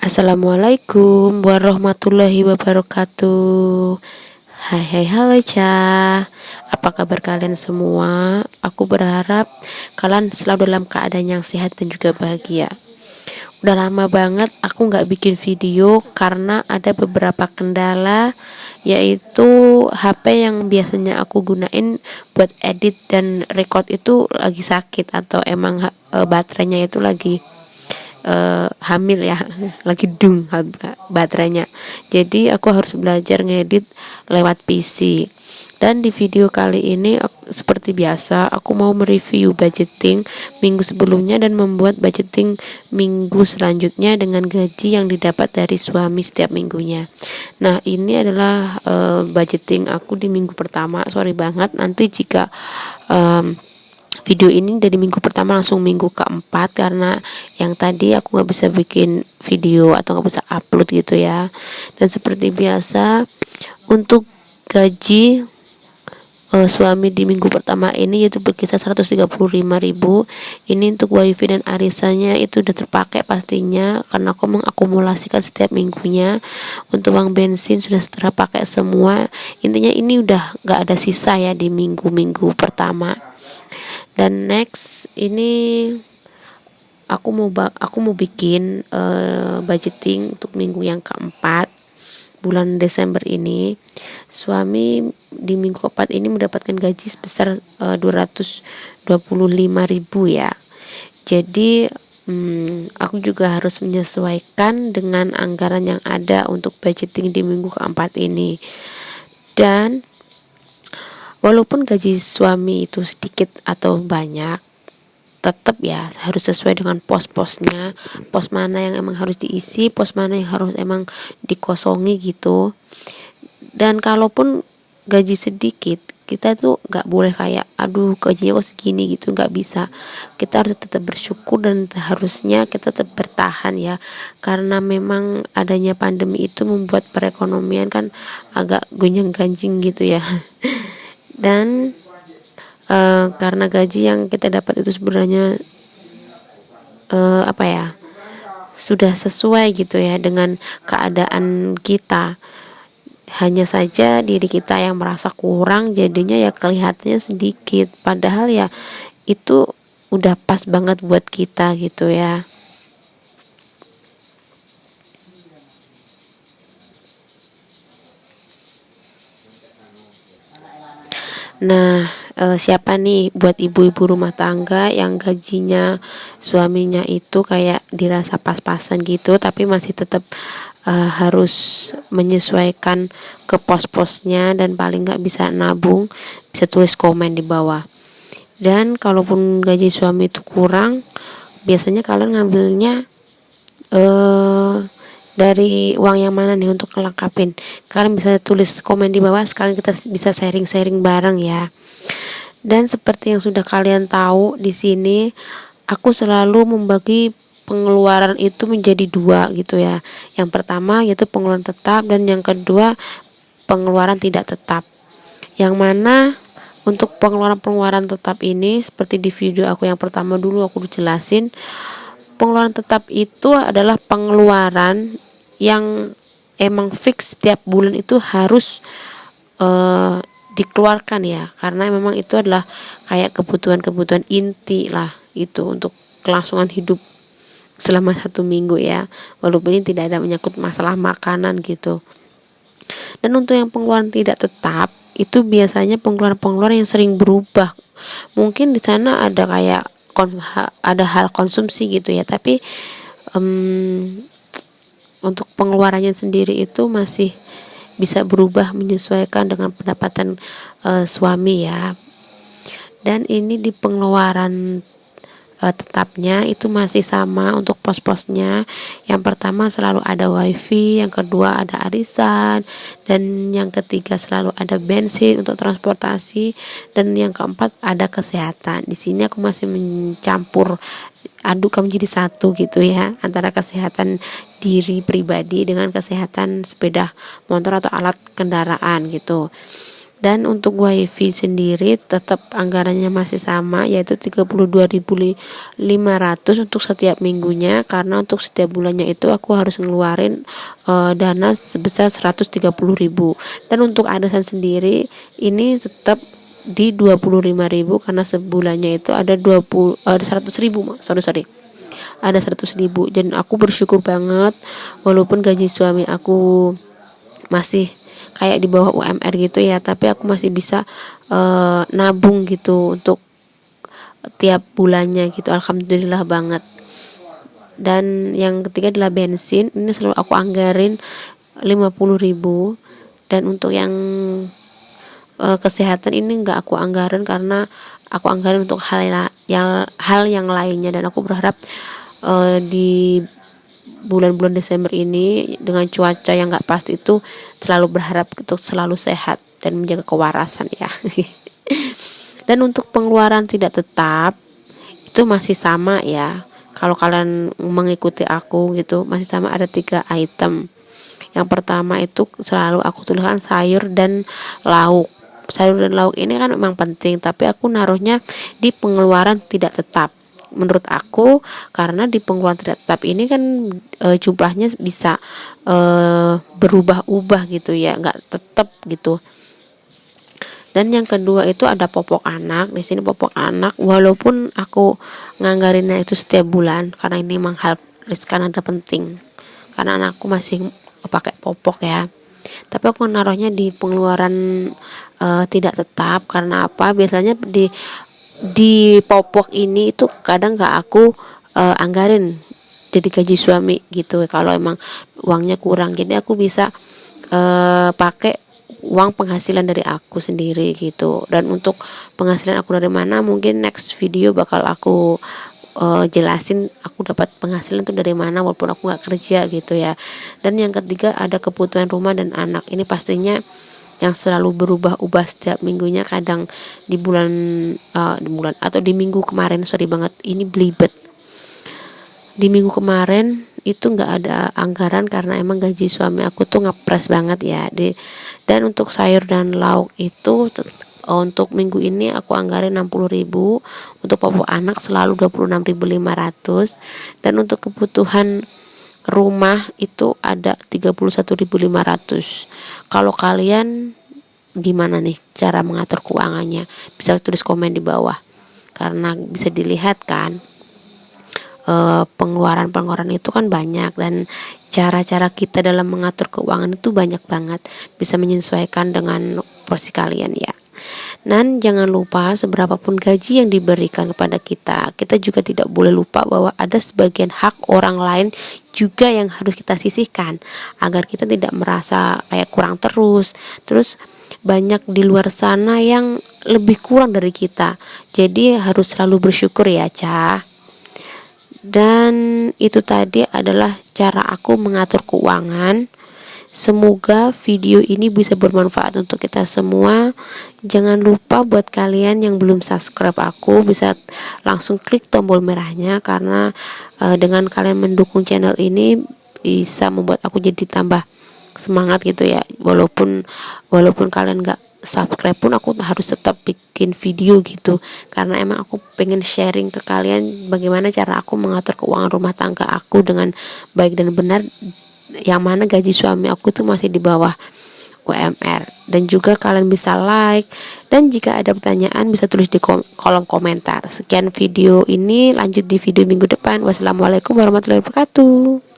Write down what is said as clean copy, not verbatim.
Assalamualaikum warahmatullahi wabarakatuh. Hai hai halo Cah. Apa kabar kalian semua? Aku berharap kalian selalu dalam keadaan yang sehat dan juga bahagia. Udah lama banget aku nggak bikin video karena ada beberapa kendala, yaitu HP yang biasanya aku gunain buat edit dan record itu lagi sakit, atau emang baterainya itu lagi hamil ya, lagi baterainya. Jadi aku harus belajar ngedit lewat PC. Dan di video kali ini seperti biasa aku mau mereview budgeting minggu sebelumnya dan membuat budgeting minggu selanjutnya dengan gaji yang didapat dari suami setiap minggunya. Nah, ini adalah budgeting aku di minggu pertama. Sorry banget nanti jika video ini dari minggu pertama langsung minggu keempat, karena yang tadi aku nggak bisa bikin video atau nggak bisa upload gitu ya. Dan seperti biasa untuk gaji suami di minggu pertama ini yaitu berkisar 135.000. Ini untuk wifi dan arisannya itu udah terpakai pastinya, karena aku mengakumulasikan setiap minggunya. Untuk uang bensin sudah terpakai semua. Intinya ini udah nggak ada sisa ya di minggu-minggu pertama. Dan next ini aku mau bikin budgeting untuk minggu yang keempat bulan Desember ini. Suami di minggu keempat ini mendapatkan gaji sebesar 225.000 ya. Jadi aku juga harus menyesuaikan dengan anggaran yang ada untuk budgeting di minggu keempat ini. Dan walaupun gaji suami itu sedikit atau banyak, tetap ya harus sesuai dengan pos-posnya. Pos mana yang emang harus diisi, pos mana yang harus emang dikosongi gitu. Dan kalaupun gaji sedikit, kita tuh nggak boleh kayak aduh gajinya kok segini gitu, nggak bisa. Kita harus tetap bersyukur dan harusnya kita tetap bertahan ya, karena memang adanya pandemi itu membuat perekonomian kan agak gonjang-ganjing gitu ya. Dan karena gaji yang kita dapat itu sebenarnya sudah sesuai gitu ya dengan keadaan kita. Hanya saja diri kita yang merasa kurang, jadinya ya kelihatannya sedikit, padahal ya itu udah pas banget buat kita gitu ya. Nah, siapa nih buat ibu-ibu rumah tangga yang gajinya suaminya itu kayak dirasa pas-pasan gitu, tapi masih tetap harus menyesuaikan ke pos-posnya dan paling nggak bisa nabung, bisa tulis komen di bawah. Dan kalaupun gaji suami itu kurang, biasanya kalian ngambilnya dari uang yang mana nih untuk kelengkapin. Kalian bisa tulis komen di bawah, sekalian kita bisa sharing-sharing bareng ya. Dan seperti yang sudah kalian tahu, di sini aku selalu membagi pengeluaran itu menjadi dua gitu ya. Yang pertama yaitu pengeluaran tetap, dan yang kedua pengeluaran tidak tetap. Yang mana untuk pengeluaran tetap ini, seperti di video aku yang pertama dulu aku jelasin, pengeluaran tetap itu adalah pengeluaran yang emang fix setiap bulan itu harus dikeluarkan ya, karena memang itu adalah kayak kebutuhan inti lah itu untuk kelangsungan hidup selama 1 minggu ya, walaupun ini tidak ada menyangkut masalah makanan gitu. Dan untuk yang pengeluaran tidak tetap itu biasanya pengeluaran yang sering berubah. Mungkin di sana ada kayak ada hal konsumsi gitu ya, tapi untuk pengeluarannya sendiri itu masih bisa berubah menyesuaikan dengan pendapatan suami ya. Dan ini di pengeluaran tetapnya itu masih sama untuk pos-posnya. Yang pertama selalu ada wifi, yang kedua ada arisan, dan yang ketiga selalu ada bensin untuk transportasi, dan yang keempat ada kesehatan. Di sini aku masih mencampur aduk menjadi satu gitu ya, antara kesehatan diri pribadi dengan kesehatan sepeda motor atau alat kendaraan gitu. Dan untuk wifi sendiri tetap anggarannya masih sama, yaitu 32.500 untuk setiap minggunya, karena untuk setiap bulannya itu aku harus ngeluarin dana sebesar 130.000. Dan untuk arisan sendiri ini tetap di 25.000 karena sebulannya itu ada 100.000, sorry ada 100.000. Dan aku bersyukur banget, walaupun gaji suami aku masih kayak di bawah UMR gitu ya, tapi aku masih bisa nabung gitu untuk tiap bulannya gitu. Alhamdulillah banget. Dan yang ketiga adalah bensin, ini selalu aku anggarin 50.000. Dan untuk yang kesehatan ini nggak aku anggarin, karena aku anggarin untuk hal yang lainnya. Dan aku berharap di bulan-bulan Desember ini dengan cuaca yang nggak pasti itu, selalu berharap untuk selalu sehat dan menjaga kewarasan ya. Dan untuk pengeluaran tidak tetap itu masih sama ya, kalau kalian mengikuti aku gitu, masih sama, ada 3 item. Yang pertama itu selalu aku tuliskan sayur dan lauk. Sayur dan lauk ini kan memang penting, tapi aku naruhnya di pengeluaran tidak tetap. Menurut aku, karena di pengeluaran tidak tetap ini kan jumlahnya bisa berubah-ubah gitu ya, nggak tetap gitu. Dan yang kedua itu ada popok anak. Di sini popok anak, walaupun aku nganggarinnya itu setiap bulan, karena ini memang hal riskan, ada penting, karena anakku masih pakai popok ya. Tapi aku naruhnya di pengeluaran tidak tetap. Karena apa? Biasanya di popok ini itu kadang nggak aku anggarin jadi gaji suami gitu, kalau emang uangnya kurang. Jadi aku bisa pakai uang penghasilan dari aku sendiri gitu. Dan untuk penghasilan aku dari mana, mungkin next video bakal aku jelasin aku dapat penghasilan itu dari mana walaupun aku nggak kerja gitu ya. Dan yang ketiga ada kebutuhan rumah dan anak. Ini pastinya yang selalu berubah-ubah setiap minggunya. Kadang di bulan atau di minggu kemarin, sorry banget ini belibet, di minggu kemarin itu nggak ada anggaran karena emang gaji suami aku tuh ngepres banget ya. Dan untuk sayur dan lauk itu untuk minggu ini aku anggarin 60.000. Untuk popok anak selalu 26.500. Dan untuk kebutuhan rumah itu ada 31.500. Kalau kalian gimana nih cara mengatur keuangannya, bisa tulis komen di bawah, karena bisa dilihat kan pengeluaran itu kan banyak, dan cara-cara kita dalam mengatur keuangan itu banyak banget, bisa menyesuaikan dengan porsi kalian ya. Dan jangan lupa, seberapapun gaji yang diberikan kepada kita, kita juga tidak boleh lupa bahwa ada sebagian hak orang lain juga yang harus kita sisihkan, agar kita tidak merasa kayak kurang terus banyak di luar sana yang lebih kurang dari kita. Jadi harus selalu bersyukur ya, Cah. Dan itu tadi adalah cara aku mengatur keuangan. Semoga video ini bisa bermanfaat untuk kita semua. Jangan lupa buat kalian yang belum subscribe aku, bisa langsung klik tombol merahnya, karena dengan kalian mendukung channel ini bisa membuat aku jadi tambah semangat gitu ya. Walaupun kalian gak subscribe pun aku harus tetap bikin video gitu, karena emang aku pengen sharing ke kalian bagaimana cara aku mengatur keuangan rumah tangga aku dengan baik dan benar, yang mana gaji suami aku tuh masih di bawah UMR. Dan juga kalian bisa like, dan jika ada pertanyaan bisa tulis di kolom komentar. Sekian video ini, lanjut di video minggu depan. Wassalamualaikum warahmatullahi wabarakatuh.